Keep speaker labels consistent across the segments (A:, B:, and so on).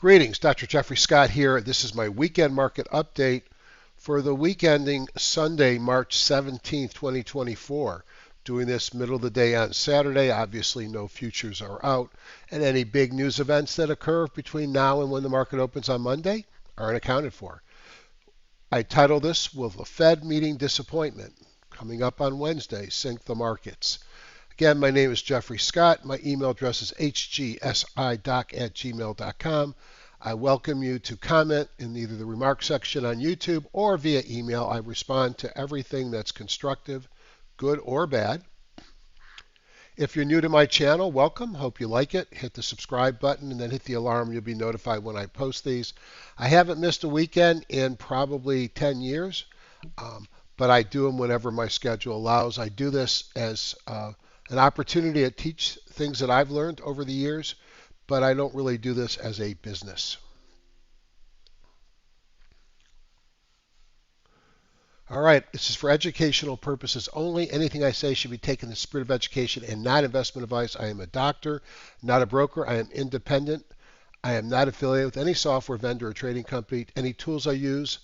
A: Greetings, Dr. Jeffrey Scott here. This is my weekend market update for the week ending Sunday, March 17th, 2024. Doing this middle of the day on Saturday. Obviously, no futures are out, and any big news events that occur between now and when the market opens on Monday aren't accounted for. I titled this, Will the Fed Meeting Disappointment? Coming up on Wednesday, Sync the Markets. Again, my name is Jeffrey Scott. My email address is hgsidoc@gmail.com. I welcome you to comment in either the remarks section on YouTube or via email. I respond to everything that's constructive, good or bad. If you're new to my channel, welcome. Hope you like it. Hit the subscribe button and then hit the alarm. You'll be notified when I post these. I haven't missed a weekend in probably 10 years, but I do them whenever my schedule allows. I do this as an opportunity to teach things that I've learned over the years, but I don't really do this as a business. All right, this is for educational purposes only. Anything I say should be taken in the spirit of education and not investment advice. I am a doctor, not a broker. I am independent. I am not affiliated with any software vendor or trading company. Any tools I use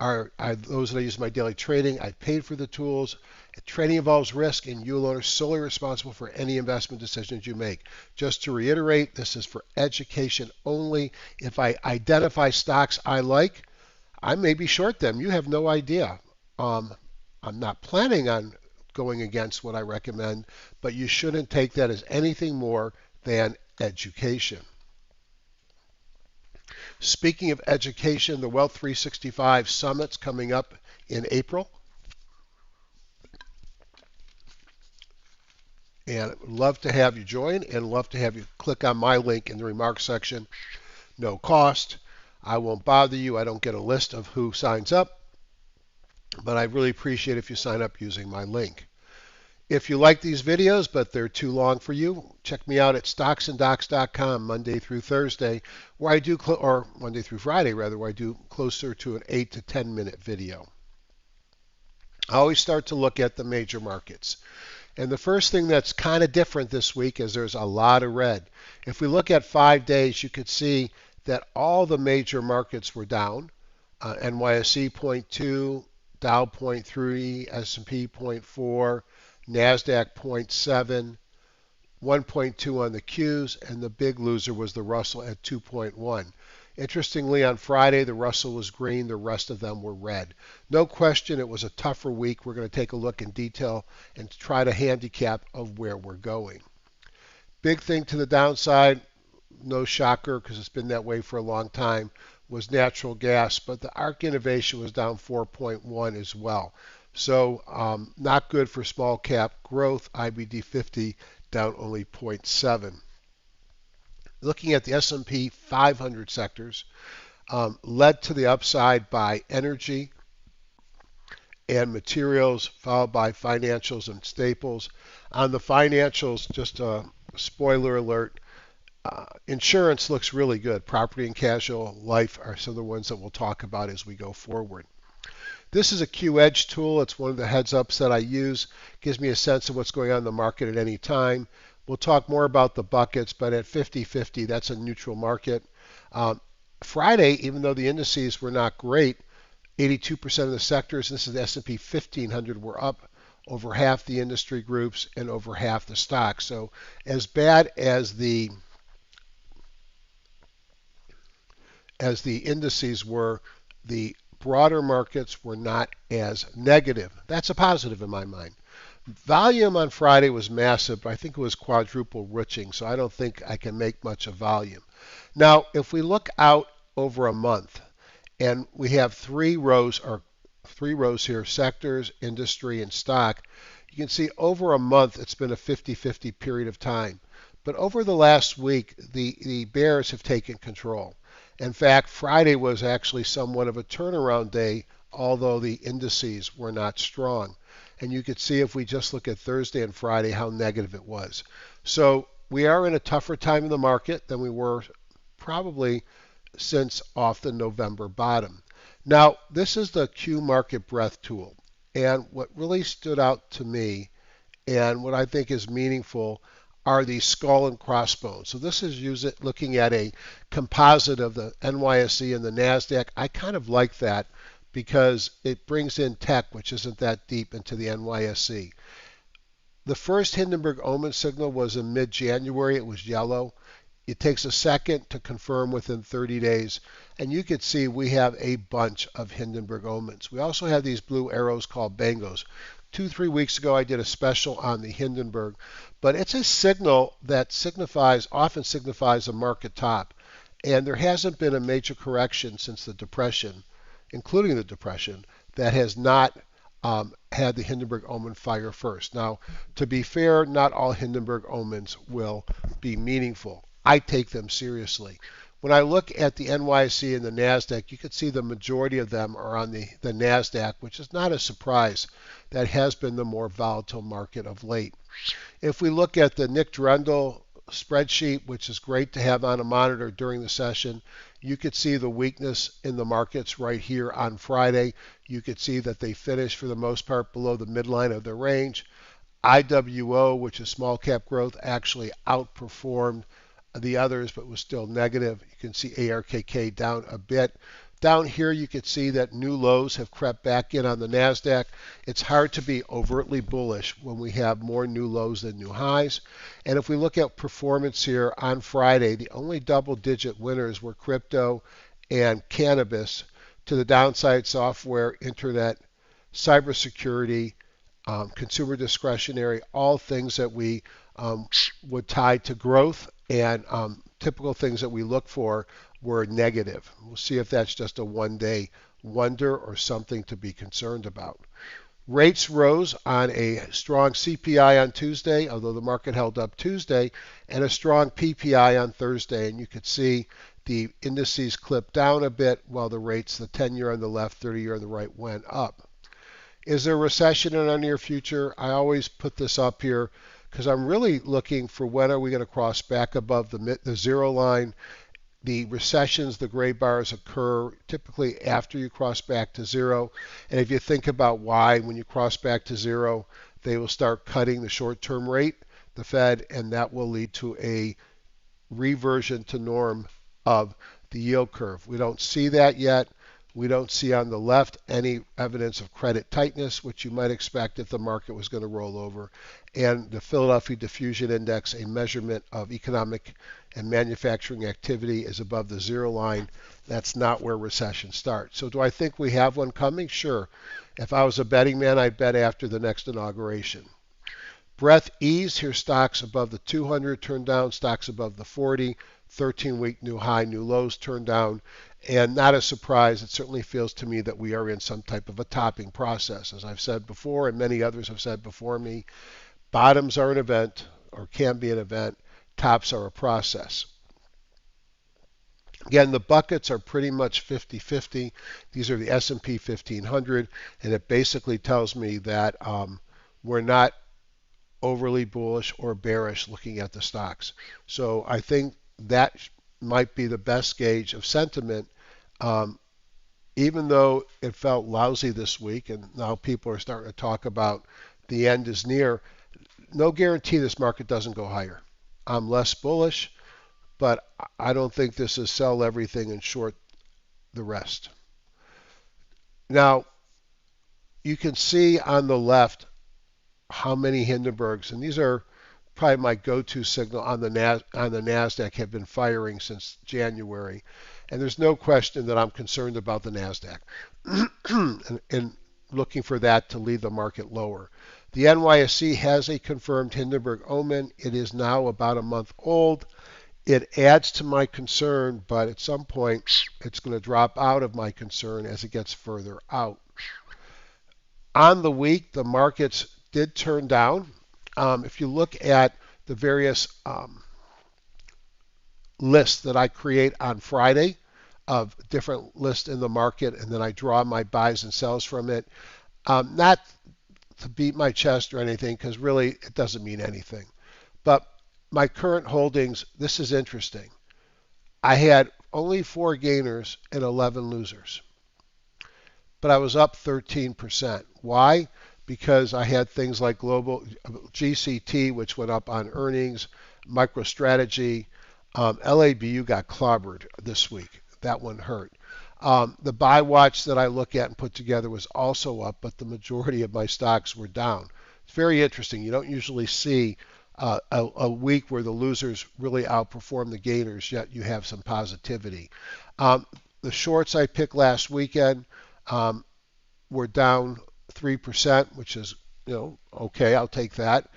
A: are those that I use in my daily trading. I paid for the tools. Trading involves risk, and you alone are solely responsible for any investment decisions you make. Just to reiterate, this is for education only. If I identify stocks I like, I may be short them. You have no idea. I'm not planning on going against what I recommend, but you shouldn't take that as anything more than education. Speaking of education, the Wealth 365 Summit's coming up in April. And I'd love to have you join and love to have you click on my link in the remarks section. No cost. I won't bother you. I don't get a list of who signs up, but I really appreciate if you sign up using my link. If you like these videos, but they're too long for you, check me out at stocksanddocs.com Monday through Thursday, where I do, or Monday through Friday rather, where I do closer to an 8 to 10 minute video. I always start to look at the major markets. And the first thing that's kind of different this week is there's a lot of red. If we look at 5 days, you could see that all the major markets were down. NYSE 0.2, Dow 0.3, S&P 0.4, NASDAQ 0.7, 1.2 on the Qs, and the big loser was the Russell at 2.1. Interestingly, on Friday, the Russell was green. The rest of them were red. No question, it was a tougher week. We're going to take a look in detail and try to handicap of where we're going. Big thing to the downside, no shocker because it's been that way for a long time, was natural gas, but the ARC Innovation was down 4.1 as well. So not good for small cap growth. IBD 50 down only 0.7. Looking at the S&P 500 sectors, led to the upside by energy and materials, followed by financials and staples. On the financials, just a spoiler alert, insurance looks really good. Property and casualty, life are some of the ones that we'll talk about as we go forward. This is a Q-Edge tool. It's one of the heads-ups that I use. Gives me a sense of what's going on in the market at any time. We'll talk more about the buckets, but at 50-50, that's a neutral market. Friday, even though the indices were not great, 82% of the sectors, this is the S&P 1500, were up over half the industry groups and over half the stocks. So as bad as the indices were, the broader markets were not as negative. That's a positive in my mind. Volume on Friday was massive, but I think it was quadruple riching, so I don't think I can make much of volume. Now, if we look out over a month, and we have three rows here, sectors, industry, and stock, you can see over a month it's been a 50-50 period of time. But over the last week, the bears have taken control. In fact, Friday was actually somewhat of a turnaround day, although the indices were not strong. And you could see if we just look at Thursday and Friday how negative it was. So we are in a tougher time in the market than we were probably since off the November bottom. Now, this is the Q Market Breadth tool. And what really stood out to me and what I think is meaningful, are the skull and crossbones. So this is looking at a composite of the NYSE and the NASDAQ. I kind of like that because it brings in tech, which isn't that deep, into the NYSE. The first Hindenburg Omens signal was in mid-January. It was yellow. It takes a second to confirm within 30 days. And you could see we have a bunch of Hindenburg Omens. We also have these blue arrows called Bangos. 2-3 weeks ago, I did a special on the Hindenburg. But it's a signal that often signifies a market top. And there hasn't been a major correction since the Depression, including the Depression, that has not had the Hindenburg Omen fire first. Now, to be fair, not all Hindenburg Omens will be meaningful. I take them seriously. When I look at the NYSE and the NASDAQ, you can see the majority of them are on the NASDAQ, which is not a surprise. That has been the more volatile market of late. If we look at the Nick Drendel spreadsheet, which is great to have on a monitor during the session, you could see the weakness in the markets right here on Friday. You could see that they finished for the most part below the midline of their range. IWO, which is small cap growth, actually outperformed the others, but was still negative. You can see ARKK down a bit. Down here, you can see that new lows have crept back in on the NASDAQ. It's hard to be overtly bullish when we have more new lows than new highs. And if we look at performance here on Friday, the only double-digit winners were crypto and cannabis. To the downside, software, internet, cybersecurity, consumer discretionary, all things that we would tie to growth, and typical things that we look for were negative. We'll see if that's just a one-day wonder or something to be concerned about. Rates rose on a strong CPI on Tuesday, although the market held up Tuesday, and a strong PPI on Thursday. And you could see the indices clip down a bit while the rates, the 10-year on the left, 30-year on the right, went up. Is there a recession in our near future? I always put this up here because I'm really looking for when are we going to cross back above the zero line. The recessions, the gray bars, occur typically after you cross back to zero. And if you think about why, when you cross back to zero, they will start cutting the short-term rate, the Fed, and that will lead to a reversion to norm of the yield curve. We don't see that yet. We don't see on the left any evidence of credit tightness, which you might expect if the market was going to roll over. And the Philadelphia Diffusion Index, a measurement of economic and manufacturing activity, is above the zero line. That's not where recession starts. So do I think we have one coming? Sure. If I was a betting man, I'd bet after the next inauguration. Breath eased. Here stocks above the 200 turned down, stocks above the 40, 13-week new high, new lows turned down. And not a surprise, it certainly feels to me that we are in some type of a topping process. As I've said before, and many others have said before me, bottoms are an event, or can be an event. Tops are a process. Again, the buckets are pretty much 50-50. These are the S&P 1500, and it basically tells me that we're not overly bullish or bearish looking at the stocks. So I think that might be the best gauge of sentiment, even though it felt lousy this week, and now people are starting to talk about the end is near. No guarantee this market doesn't go higher. I'm less bullish, but I don't think this is sell everything and short the rest. Now, you can see on the left how many Hindenburgs, and these are probably my go-to signal on the NASDAQ, have been firing since January. And there's no question that I'm concerned about the NASDAQ and looking for that to lead the market lower. The NYSE has a confirmed Hindenburg Omen. It is now about a month old. It adds to my concern, but at some point it's going to drop out of my concern as it gets further out. On the week, the markets did turn down. If you look at the various lists that I create on Friday of different lists in the market, and then I draw my buys and sells from it, not to beat my chest or anything, because really it doesn't mean anything. But my current holdings, this is interesting. I had only 4 gainers and 11 losers, but I was up 13%. Why? because I had things like global GCT, which went up on earnings, MicroStrategy. LABU got clobbered this week. That one hurt. The buy watch that I look at and put together was also up, but the majority of my stocks were down. It's very interesting. You don't usually see a week where the losers really outperform the gainers, yet you have some positivity. The shorts I picked last weekend were down 3%, which is, okay, I'll take that.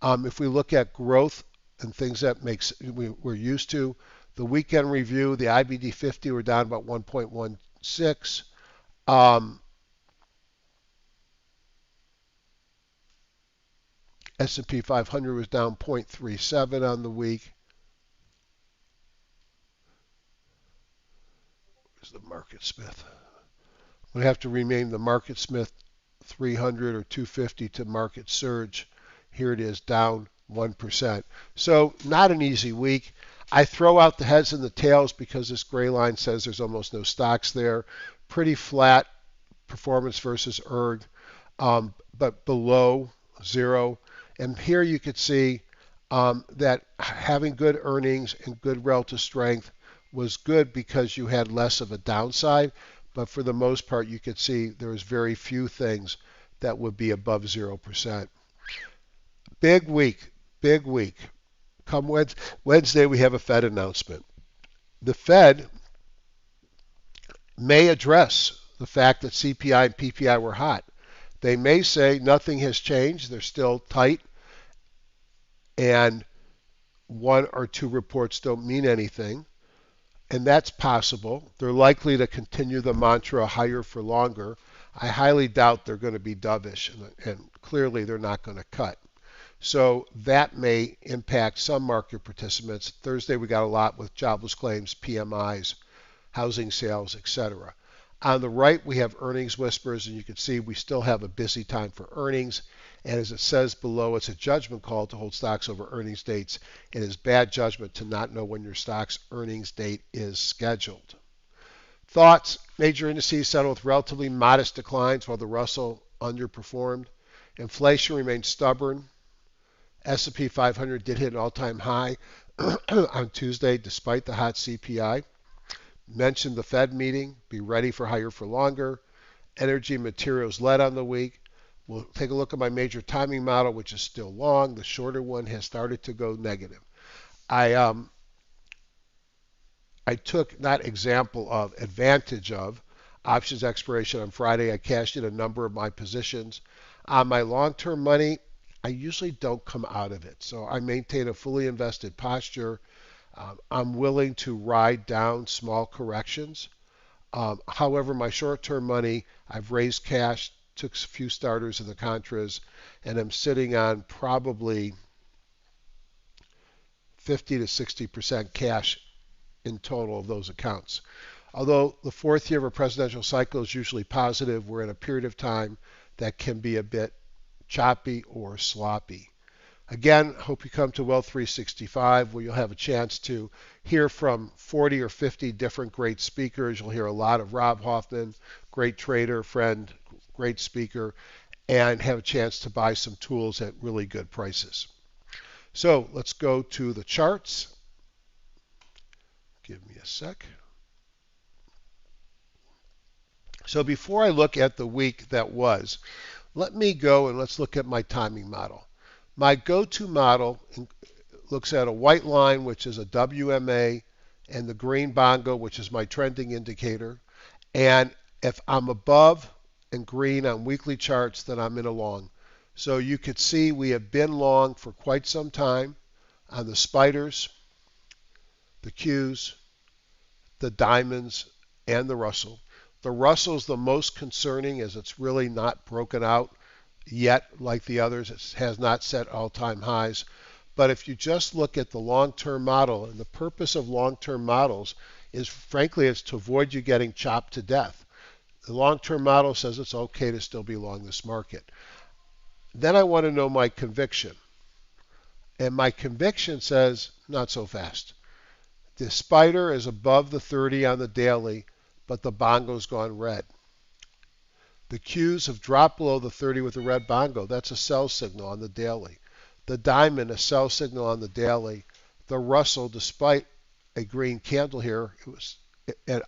A: If we look at growth and things that we're used to, the weekend review, the IBD 50 were down about 1.16. S&P 500 was down 0.37 on the week. Where's the Market Smith? We have to rename the Market Smith 300 or 250 to Market Surge. Here it is, down 1%. So not an easy week. I throw out the heads and the tails because this gray line says there's almost no stocks there. Pretty flat performance versus ERG, but below zero. And here you could see that having good earnings and good relative strength was good because you had less of a downside. But for the most part, you could see there was very few things that would be above 0%. Big week, big week. Come Wednesday, we have a Fed announcement. The Fed may address the fact that CPI and PPI were hot. They may say nothing has changed. They're still tight. And one or two reports don't mean anything. And that's possible. They're likely to continue the mantra higher for longer. I highly doubt they're going to be dovish, and clearly they're not going to cut. So that may impact some market participants. Thursday we got a lot with jobless claims, PMIs, housing sales, etc. On the right we have earnings whispers, and you can see we still have a busy time for earnings. And as it says below, it's a judgment call to hold stocks over earnings dates. It is bad judgment to not know when your stock's earnings date is scheduled. Thoughts: major indices settled with relatively modest declines while the Russell underperformed. Inflation remained stubborn. S&P 500 did hit an all-time high on Tuesday despite the hot CPI. Mentioned the Fed meeting, be ready for higher for longer. Energy materials led on the week. We'll take a look at my major timing model, which is still long. The shorter one has started to go negative. I took not example of, advantage of options expiration on Friday. I cashed in a number of my positions. On my long-term money, I usually don't come out of it. So I maintain a fully invested posture. I'm willing to ride down small corrections. However, my short-term money, I've raised cash, took a few starters in the Contras, and I'm sitting on probably 50 to 60% cash in total of those accounts. Although the fourth year of a presidential cycle is usually positive, we're in a period of time that can be a bit choppy or sloppy. Again, hope you come to Wealth 365 where you'll have a chance to hear from 40 or 50 different great speakers. You'll hear a lot of Rob Hoffman, great trader, friend, great speaker, and have a chance to buy some tools at really good prices. So let's go to the charts. Give me a sec. So before I look at the week that was, let me go and let's look at my timing model. My go-to model looks at a white line, which is a WMA, and the green Bongo, which is my trending indicator. And if I'm above and green on weekly charts, then I'm in a long. So you could see we have been long for quite some time on the spiders, the Qs, the diamonds, and the Russell. The Russell is the most concerning as it's really not broken out yet like the others. It has not set all-time highs. But if you just look at the long-term model, and the purpose of long-term models is, frankly, it's to avoid you getting chopped to death. The long-term model says it's okay to still be long this market. Then I want to know my conviction. And my conviction says not so fast. The spider is above the 30 on the daily, but the Bongo's gone red. The Qs have dropped below the 30 with the red bongo. That's a sell signal on the daily. The diamond, a sell signal on the daily. The Russell, despite a green candle here, it was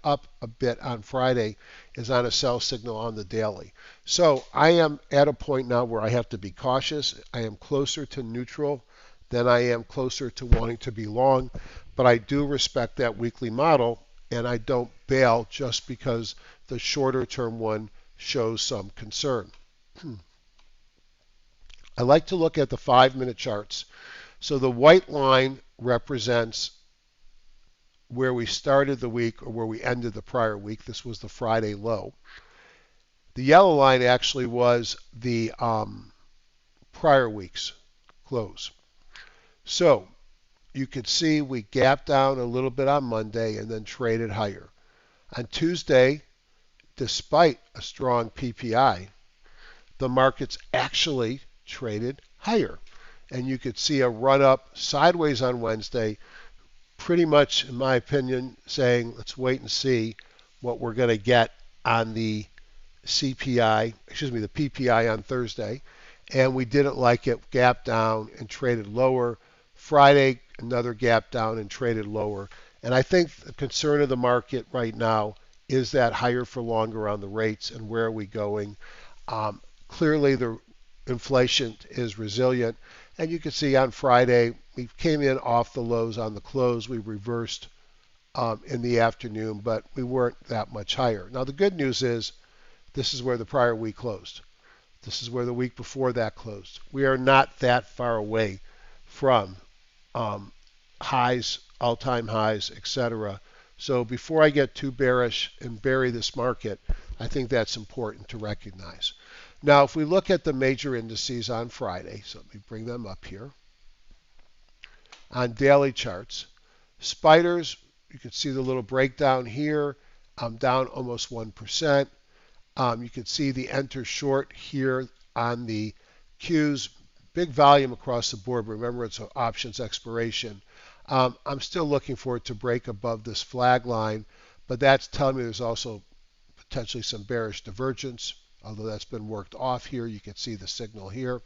A: up a bit on Friday, is on a sell signal on the daily. So I am at a point now where I have to be cautious. I am closer to neutral than I am closer to wanting to be long, but I do respect that weekly model, and I don't bail just because the shorter term one shows some concern. I like to look at the 5-minute charts. So the white line represents where we started the week or where we ended the prior week. This was the Friday low. The yellow line actually was the prior week's close. So you could see we gapped down a little bit on Monday and then traded higher. On Tuesday, despite a strong PPI, the markets actually traded higher. And you could see a run up sideways on Wednesday, pretty much, in my opinion, saying let's wait and see what we're going to get on the the PPI on Thursday. And we didn't like it, gap down and traded lower. Friday, another gap down and traded lower. And I think the concern of the market right now is that higher for longer on the rates and where are we going. Clearly, the inflation is resilient. And you can see on Friday, we came in off the lows on the close. We reversed in the afternoon, but we weren't that much higher. Now, the good news is this is where the prior week closed. This is where the week before that closed. We are not that far away from highs, all-time highs, etc. So before I get too bearish and bury this market, I think that's important to recognize. Now, if we look at the major indices on Friday, so let me bring them up here. On daily charts, spiders, you can see the little breakdown here. I'm down almost 1%. You can see the enter short here on the Qs. Big volume across the board. Remember, it's an options expiration. I'm still looking for it to break above this flag line, but that's telling me there's also potentially some bearish divergence, although that's been worked off here. You can see the signal here.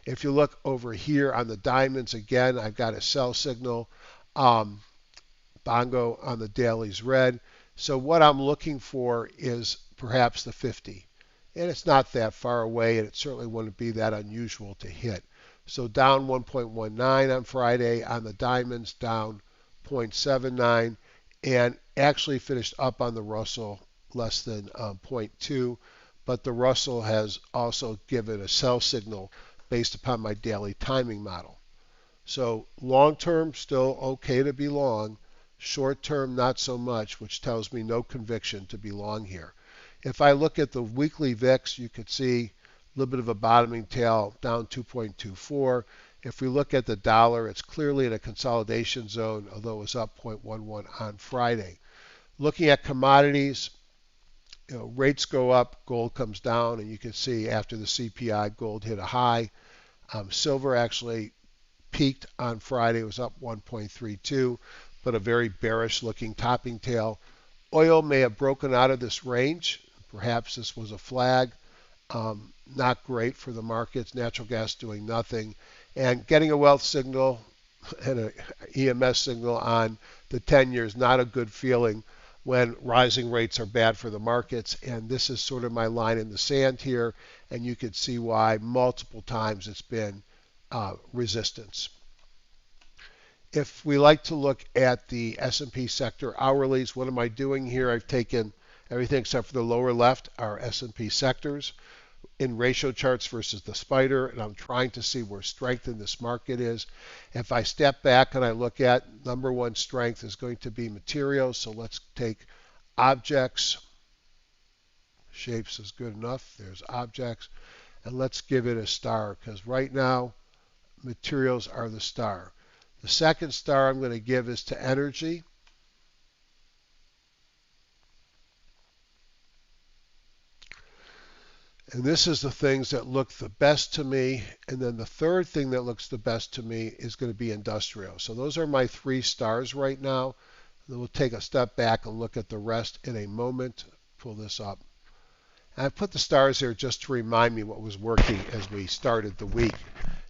A: If you look over here on the diamonds, again, I've got a sell signal. Bongo on the daily's red. So what I'm looking for is perhaps the 50. And it's not that far away, and it certainly wouldn't be that unusual to hit. So down 1.19 on Friday on the diamonds, down 0.79, and actually finished up on the Russell less than 0.2. But the Russell has also given a sell signal based upon my daily timing model. So long term, still okay to be long. Short term, not so much, which tells me no conviction to be long here. If I look at the weekly VIX, you could see a little bit of a bottoming tail, down 2.24. If we look at the dollar, it's clearly in a consolidation zone, although it was up 0.11 on Friday. Looking at commodities, rates go up, gold comes down, and you can see after the CPI, gold hit a high. Silver actually peaked on Friday, it was up 1.32, but a very bearish looking topping tail. Oil may have broken out of this range. Perhaps this was a flag. Not great for the markets. Natural gas doing nothing. And getting a wealth signal and an EMS signal on the 10-year is not a good feeling when rising rates are bad for the markets. And this is sort of my line in the sand here. And you can see why multiple times it's been resistance. If we like to look at the S&P sector hourlies, what am I doing here? I've taken everything except for the lower left, our S&P sectors, in ratio charts versus the spider, and I'm trying to see where strength in this market is. If I step back and I look at number one strength is going to be materials, so let's take objects. Shapes is good enough. There's objects. And let's give it a star, because right now, materials are the star. The second star I'm going to give is to energy. And this is the things that look the best to me. And then the third thing that looks the best to me is going to be industrial. So those are my 3 stars right now. Then we'll take a step back and look at the rest in a moment. Pull this up. And I put the stars there just to remind me what was working as we started the week.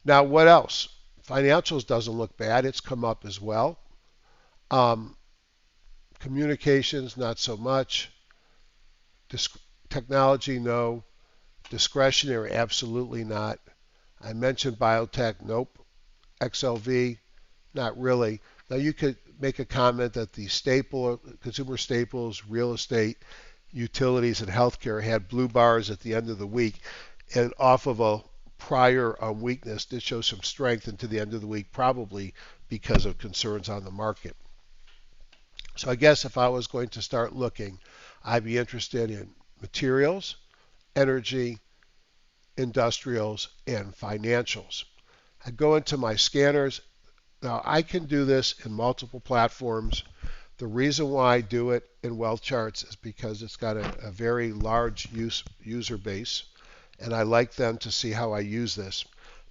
A: Now, what else? Financials doesn't look bad. It's come up as well. Um, Communications, not so much. Dis- Technology, no. Discretionary, absolutely not. I mentioned biotech, nope. XLV, not really. Now you could make a comment that the consumer staples, real estate, utilities, and healthcare had blue bars at the end of the week, and off of a prior weakness did show some strength into the end of the week, probably because of concerns on the market. So I guess if I was going to start looking, I'd be interested in materials, energy, industrials, and financials. I go into my scanners. Now I can do this in multiple platforms. The reason why I do it in wealth charts is because it's got a very large user base, and I like them to see how I use this,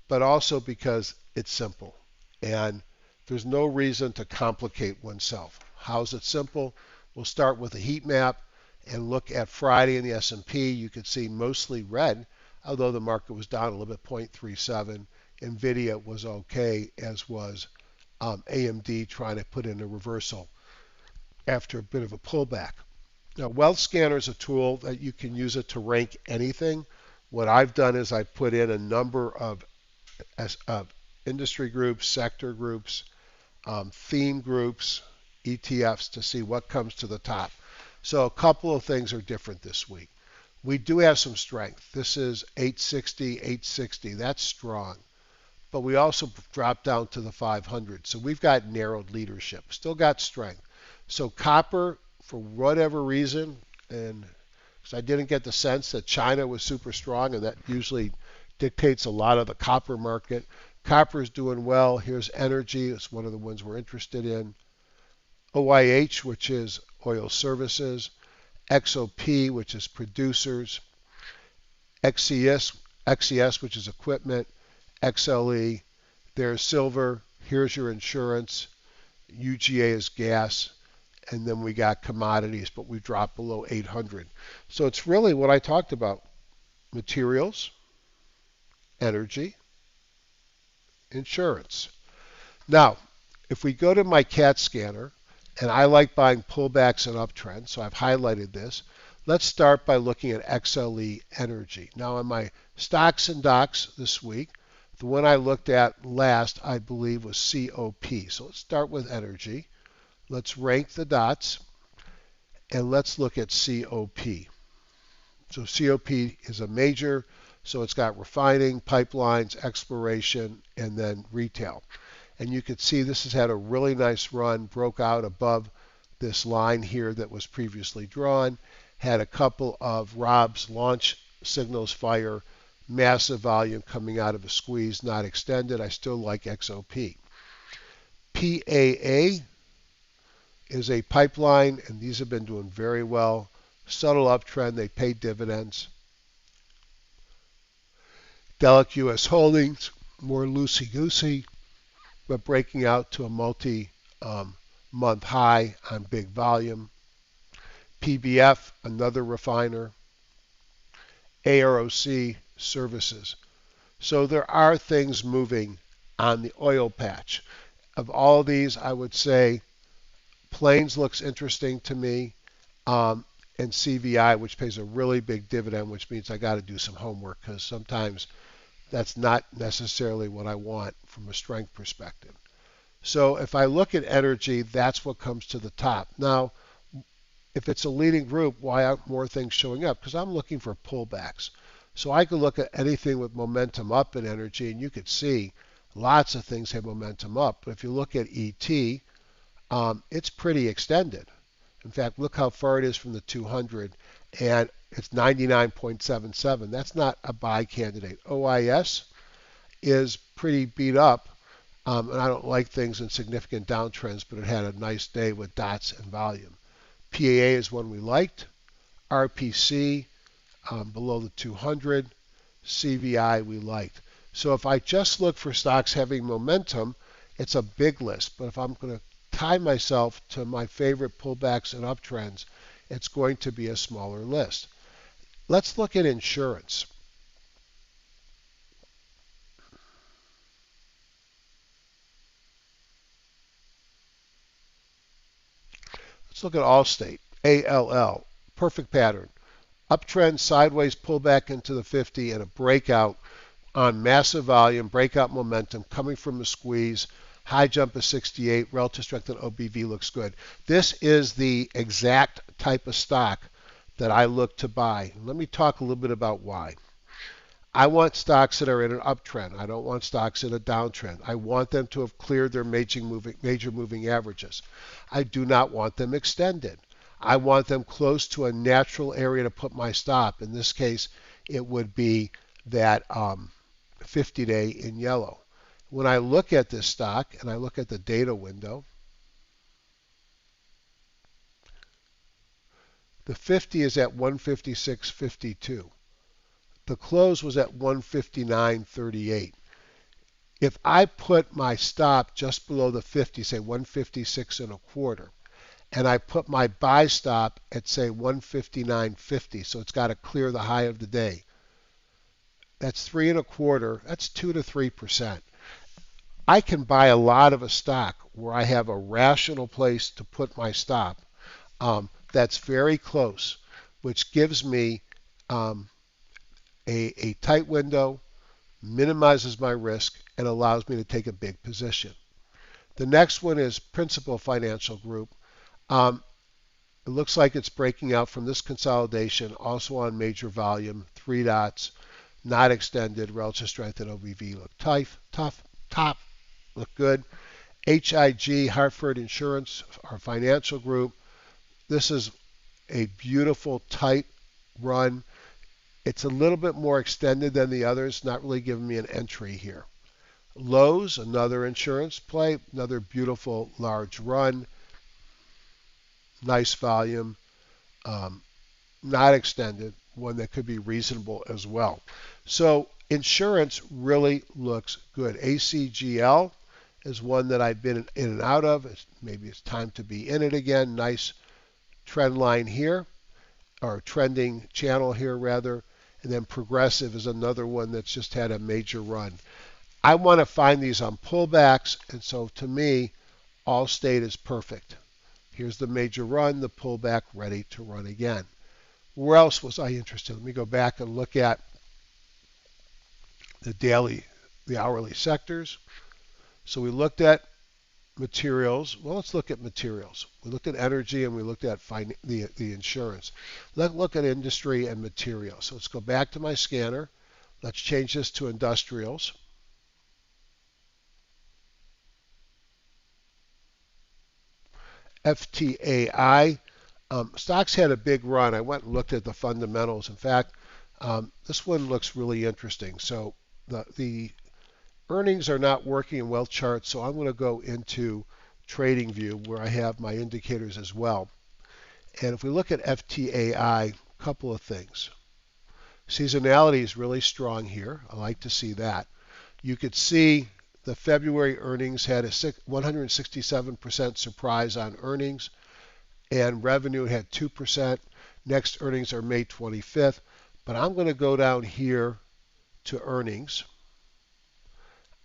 A: but also because it's simple. And there's no reason to complicate oneself. How's it simple? We'll start with a heat map and look at Friday in the S&P. You can see mostly red, although the market was down a little bit, 0.37. Nvidia was okay, as was AMD trying to put in a reversal after a bit of a pullback. Now, Wealth Scanner is a tool that you can use it to rank anything. What I've done is I put in a number of industry groups, sector groups, theme groups, ETFs to see what comes to the top. So a couple of things are different this week. We do have some strength. This is 860, 860. That's strong. But we also dropped down to the 500. So we've got narrowed leadership. Still got strength. So copper, for whatever reason, and because I didn't get the sense that China was super strong, and that usually dictates a lot of the copper market. Copper is doing well. Here's energy. It's one of the ones we're interested in. OIH, which is oil services. XOP, which is producers. XES, which is equipment. XLE. There's silver. Here's your insurance. UGA is gas. And then we got commodities, but we dropped below 800. So it's really what I talked about: materials, energy, insurance. Now, if we go to my CAT scanner, and I like buying pullbacks and uptrends, so I've highlighted this. Let's start by looking at XLE energy. Now, on my stocks and docs this week, the one I looked at last, I believe, was COP. So let's start with energy. Let's rank the dots, and let's look at COP. So COP is a major, so it's got refining, pipelines, exploration, and then retail. And you can see this has had a really nice run, broke out above this line here that was previously drawn, had a couple of Rob's launch signals fire, massive volume coming out of a squeeze, not extended. I still like XOP. PAA is a pipeline, and these have been doing very well. Subtle uptrend, they pay dividends. Delek US Holdings, more loosey-goosey, but breaking out to a multi-month high on big volume. PBF, another refiner. AROC, services. So there are things moving on the oil patch. Of all these, I would say Plains looks interesting to me, and CVI, which pays a really big dividend, which means I got to do some homework because sometimes that's not necessarily what I want from a strength perspective. So if I look at energy, that's what comes to the top. Now, if it's a leading group, why aren't more things showing up? Because I'm looking for pullbacks. So I could look at anything with momentum up in energy, and you could see lots of things have momentum up. But if you look at ET, it's pretty extended. In fact, look how far it is from the 200, and it's 99.77. That's not a buy candidate. OIS is pretty beat up, and I don't like things in significant downtrends, but it had a nice day with dots and volume. PAA is one we liked. RPC below the 200. CVI we liked. So if I just look for stocks having momentum, it's a big list. But if I'm going to tie myself to my favorite pullbacks and uptrends, it's going to be a smaller list. Let's look at insurance. Let's look at Allstate, ALL, perfect pattern. Uptrend, sideways pullback into the 50 and a breakout on massive volume, breakout momentum coming from a squeeze. High jump of 68, relative strength and OBV looks good. This is the exact type of stock that I look to buy. Let me talk a little bit about why. I want stocks that are in an uptrend. I don't want stocks in a downtrend. I want them to have cleared their major moving averages. I do not want them extended. I want them close to a natural area to put my stop. In this case, it would be that 50-day in yellow. When I look at this stock and I look at the data window, the 50 is at 156.52. The close was at 159.38. If I put my stop just below the 50, say 156 and a quarter, and I put my buy stop at say 159.50, so it's got to clear the high of the day, that's 3 and a quarter, that's 2 to 3%. I can buy a lot of a stock where I have a rational place to put my stop that's very close, which gives me a tight window, minimizes my risk, and allows me to take a big position. The next one is Principal Financial Group. It looks like it's breaking out from this consolidation, also on major volume, 3 dots, not extended, relative strength and OBV look tough, top, look good. HIG, Hartford Insurance, our financial group. This is a beautiful, tight run. It's a little bit more extended than the others, not really giving me an entry here. Lowe's, another insurance play, another beautiful large run, nice volume, not extended, one that could be reasonable as well. So insurance really looks good. ACGL is one that I've been in and out of. Maybe it's time to be in it again. Nice trend line here, or trending channel here rather. And then Progressive is another one that's just had a major run. I want to find these on pullbacks, and so to me, Allstate is perfect. Here's the major run, the pullback, ready to run again. Where else was I interested? Let me go back and look at the hourly sectors. So we looked at materials. Well, let's look at materials. We looked at energy and we looked at the insurance. Let's look at industry and materials. So let's go back to my scanner. Let's change this to industrials. FTAI. Stocks had a big run. I went and looked at the fundamentals. In fact, this one looks really interesting. So the earnings are not working in wealth charts, so I'm going to go into trading view where I have my indicators as well. And if we look at FTAI, a couple of things. Seasonality is really strong here. I like to see that. You could see the February earnings had a 167% surprise on earnings, and revenue had 2%. Next earnings are May 25th, but I'm going to go down here to earnings,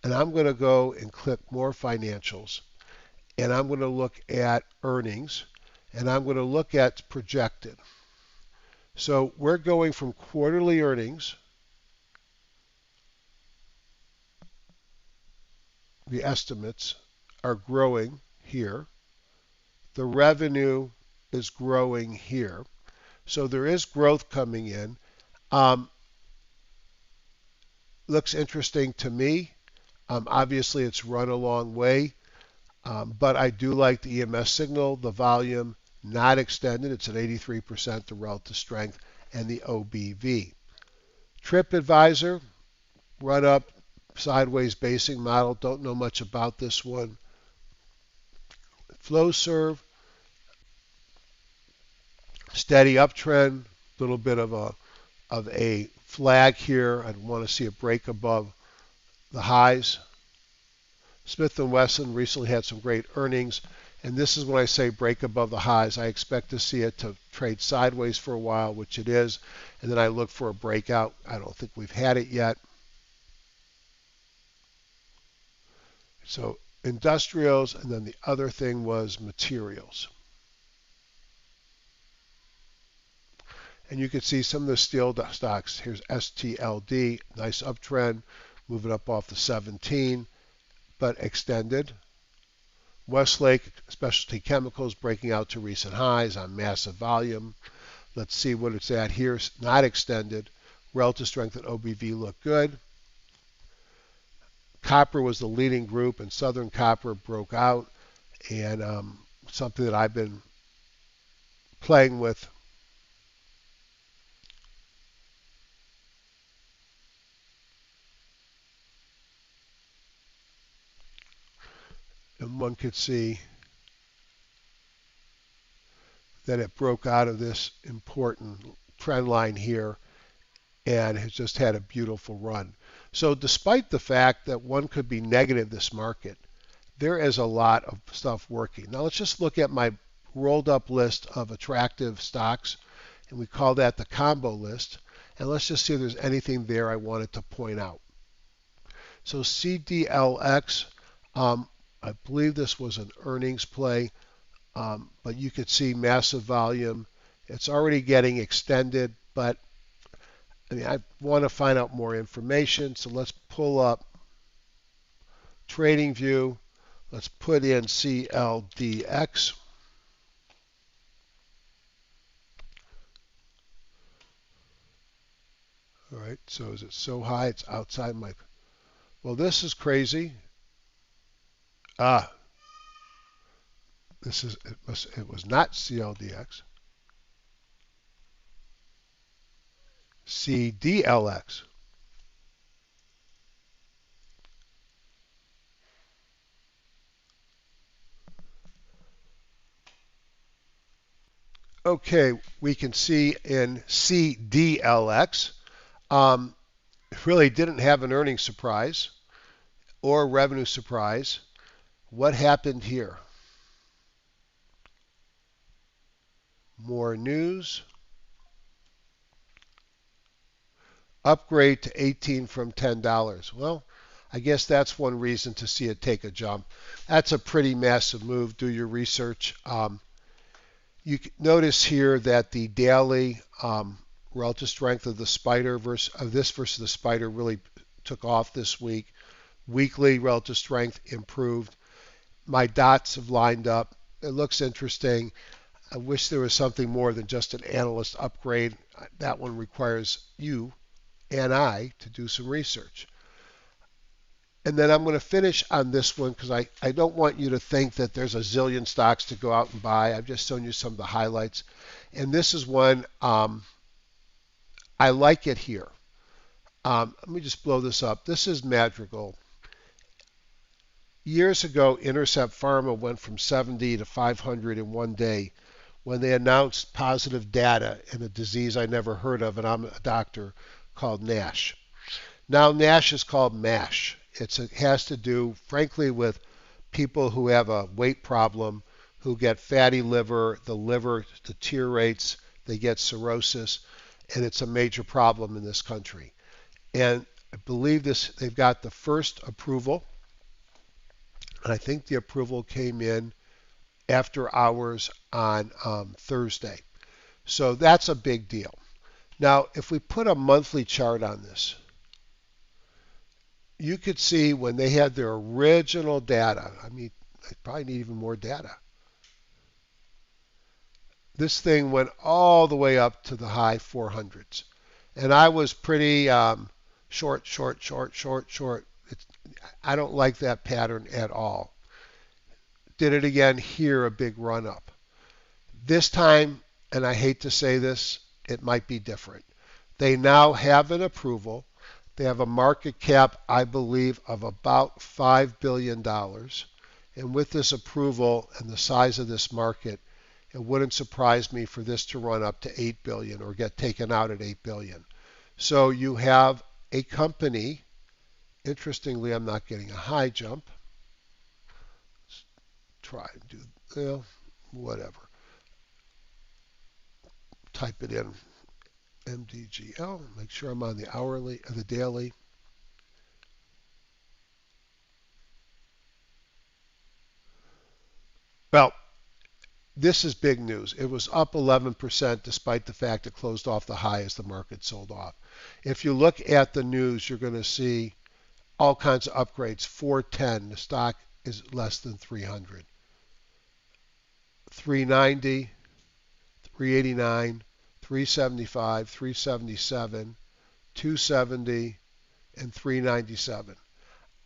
A: and I'm going to go and click more financials, and I'm going to look at earnings, and I'm going to look at projected. So we're going from quarterly earnings, the estimates are growing here. The revenue is growing here. So there is growth coming in. Looks interesting to me. Obviously, it's run a long way, but I do like the EMS signal, the volume, not extended. It's at 83%, the relative strength, and the OBV. TripAdvisor, run up, sideways basing model. Don't know much about this one. Flowserve, steady uptrend, little bit of a flag here. I'd want to see a break above the highs. Smith & Wesson recently had some great earnings, And this is when I say break above the highs. I expect to see it to trade sideways for a while, which it is, and then I look for a breakout. I don't think we've had it yet. So industrials, and then the other thing was materials. And you can see some of the steel stocks. Here's STLD, nice uptrend, moving up off the 17, but extended. Westlake Specialty Chemicals breaking out to recent highs on massive volume. Let's see what it's at here. Not extended. Relative strength and OBV look good. Copper was the leading group, and Southern Copper broke out, and something that I've been playing with. And one could see that it broke out of this important trend line here and has just had a beautiful run. So despite the fact that one could be negative this market, there is a lot of stuff working. Now let's just look at my rolled up list of attractive stocks, and we call that the combo list. And let's just see if there's anything there I wanted to point out. So CDLX, I believe this was an earnings play, but you could see massive volume. It's already getting extended, but I want to find out more information. So let's pull up TradingView. Let's put in CLDX. All right, so is it so high it's outside my... Well, this is crazy. Ah, it was not CLDX. CDLX. Okay, we can see in CDLX, really didn't have an earnings surprise or revenue surprise. What happened here? More news. Upgrade to 18 from $10. Well, I guess that's one reason to see it take a jump. That's a pretty massive move. Do your research. You notice here that the daily relative strength of the spider versus the spider really took off this week. Weekly relative strength improved. My dots have lined up. It looks interesting. I wish there was something more than just an analyst upgrade. That one requires you and I to do some research. And then I'm going to finish on this one because I don't want you to think that there's a zillion stocks to go out and buy. I've just shown you some of the highlights. And this is one, I like it here. Let me just blow this up. This is Madrigal. Years ago, Intercept Pharma went from 70 to 500 in one day when they announced positive data in a disease I never heard of, and I'm a doctor, called NASH. Now NASH is called MASH. It has to do, frankly, with people who have a weight problem, who get fatty liver, the liver deteriorates, they get cirrhosis, and it's a major problem in this country. And I believe they've got the first approval, and I think the approval came in after hours on Thursday. So that's a big deal. Now, if we put a monthly chart on this, you could see when they had their original data, I mean, they probably need even more data. This thing went all the way up to the high 400s. And I was pretty short. I don't like that pattern at all. Did it again here, a big run up. This time, and I hate to say this, it might be different. They now have an approval. They have a market cap, I believe, of about $5 billion. And with this approval and the size of this market, it wouldn't surprise me for this to run up to $8 billion or get taken out at $8 billion. So you have a company, interestingly, I'm not getting a high jump. Let's try and do you know, whatever. Type it in, MDGL. Make sure I'm on the hourly, the daily. Well, this is big news. It was up 11% despite the fact it closed off the high as the market sold off. If you look at the news, you're going to see all kinds of upgrades. 410, the stock is less than 300. 390, 389, 375, 377, 270, and 397.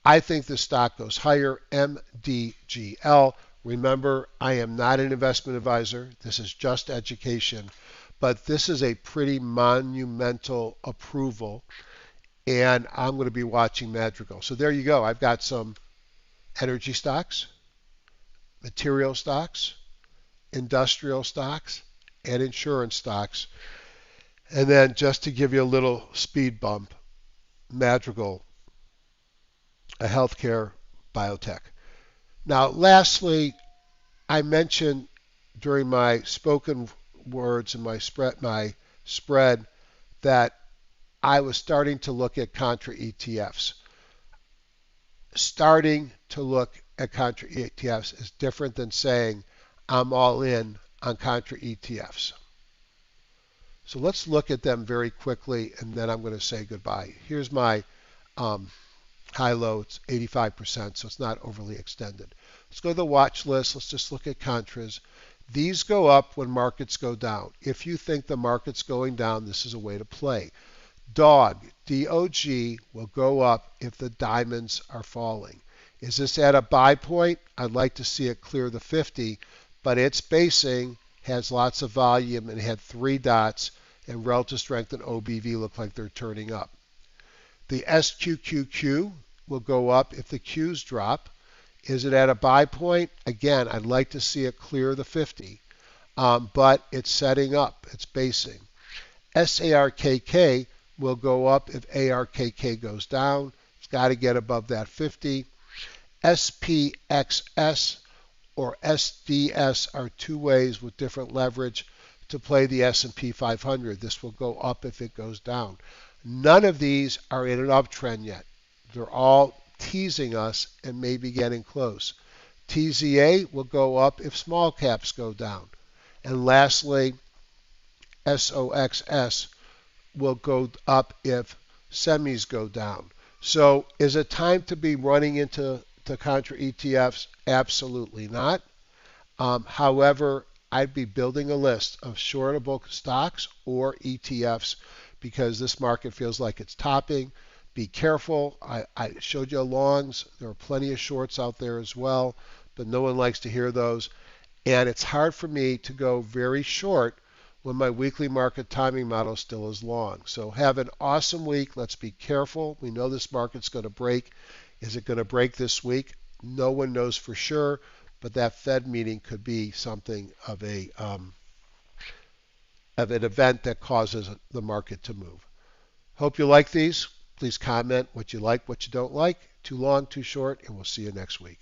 A: I think the stock goes higher. MDGL. Remember, I am not an investment advisor. This is just education. But this is a pretty monumental approval. And I'm going to be watching Madrigal. So there you go. I've got some energy stocks, material stocks, industrial stocks, and insurance stocks. And then just to give you a little speed bump, Madrigal, a healthcare biotech. Now, lastly, I mentioned during my spoken words and my spread that I was starting to look at contra ETFs. Starting to look at contra ETFs is different than saying I'm all in on contra ETFs. So let's look at them very quickly and then I'm going to say goodbye. Here's my um, high low, it's 85%, so it's not overly extended. Let's go to the watch list. Let's just look at contras. These go up when markets go down. If you think the market's going down, this is a way to play. Dog, DOG, will go up if the diamonds are falling. Is this at a buy point? I'd like to see it clear the 50, but its basing has lots of volume and had 3 dots, and relative strength and OBV look like they're turning up. The SQQQ will go up if the Qs drop. Is it at a buy point? Again, I'd like to see it clear the 50, but it's setting up, it's basing. SARKK will go up if ARKK goes down. It's got to get above that 50. SPXS or SDS are two ways with different leverage to play the S&P 500. This will go up if it goes down. None of these are in an uptrend yet. They're all teasing us and maybe getting close. TZA will go up if small caps go down. And lastly, SOXS will go up if semis go down. So is it time to be running into the contra ETFs? Absolutely not. However, I'd be building a list of shortable stocks or ETFs because this market feels like it's topping. Be careful. I showed you longs. There are plenty of shorts out there as well, but no one likes to hear those. And it's hard for me to go very short when my weekly market timing model still is long. So have an awesome week. Let's be careful. We know this market's going to break. Is it going to break this week? No one knows for sure, but that Fed meeting could be something of an event that causes the market to move. Hope you like these. Please comment what you like, what you don't like. Too long, too short, and we'll see you next week.